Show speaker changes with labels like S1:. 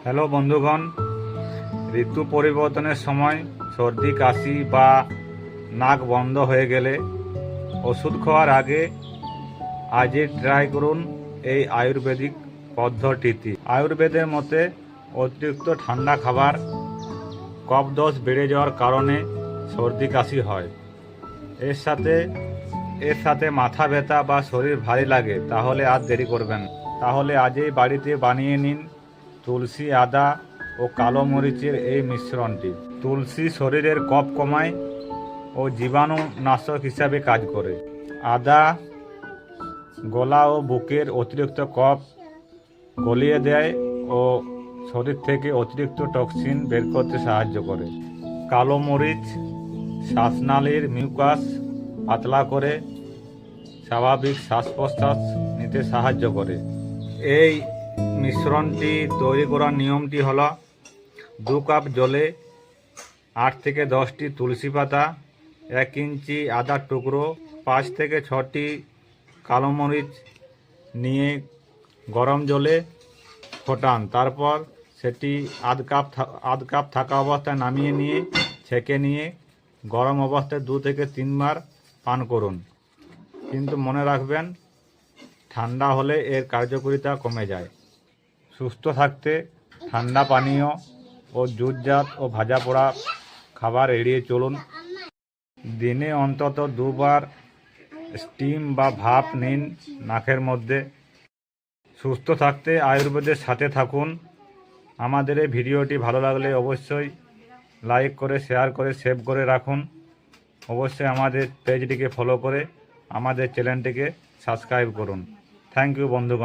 S1: Hello বন্ধুগণ, ঋতু পরিবর্তনের সময় সর্দি কাশি বা নাক বন্ধ হয়ে গেলে ওষুধ খাওয়ার আগে আজই ট্রাই করুন এই আয়ুর্বেদিক পদ্ধতিটি। আয়ুর্বেদের মতে অতিরিক্ত ঠান্ডা খাবার কফদোষ বেড়ে যাওয়ার কারণে সর্দি কাশি হয়। এর সাথে মাথা ব্যথা বা শরীর ভারী লাগে, তাহলে আর দেরি করবেন। তাহলে আজই বাড়িতে বানিয়ে নিন তুলসী, আদা ও কালো মরিচের এই মিশ্রণটি। তুলসী শরীরের কফ কমায় ও জীবাণুনাশক হিসাবে কাজ করে। আদা গলা ও বুকের অতিরিক্ত কফ গলিয়ে দেয় ও শরীর থেকে অতিরিক্ত টক্সিন বের করতে সাহায্য করে। কালো মরিচ শ্বাসনালীর মিউকাস পাতলা করে স্বাভাবিক শ্বাস প্রশ্বাস নিতে সাহায্য করে। এই মিশ্রণটি তৈরি করার নিয়মটি হলো 2 কাপ জলে 8 থেকে 10টি তুলসী পাতা, 1 ইঞ্চি আদার টুকরো, 5 থেকে 6টি কালো মরিচ নিয়ে গরম জলে ফোটান। তারপর সেটি আধ কাপ থাকা অবস্থায় নামিয়ে নিয়ে ছেঁকে নিয়ে গরম অবস্থায় 2 থেকে 3 বার পান করুন। কিন্তু মনে রাখবেন, ঠান্ডা হলে এর কার্যকারিতা কমে যায়। সুস্থ থাকতে ঠান্ডা পানীয় ও জুটজাত ও ভাজা পোড়া খাবার এড়িয়ে চলুন। দিনে অন্তত 2 বার স্টিম বা ভাপ নিন নাকের মধ্যে। সুস্থ থাকতে আয়ুর্বেদের সাথে থাকুন। আমাদের এই ভিডিওটি ভালো লাগলে অবশ্যই লাইক করে, শেয়ার করে, সেভ করে রাখুন। অবশ্যই আমাদের পেজটিকে ফলো করে আমাদের চ্যানেলটিকে সাবস্ক্রাইব করুন। থ্যাংক ইউ বন্ধুগণ।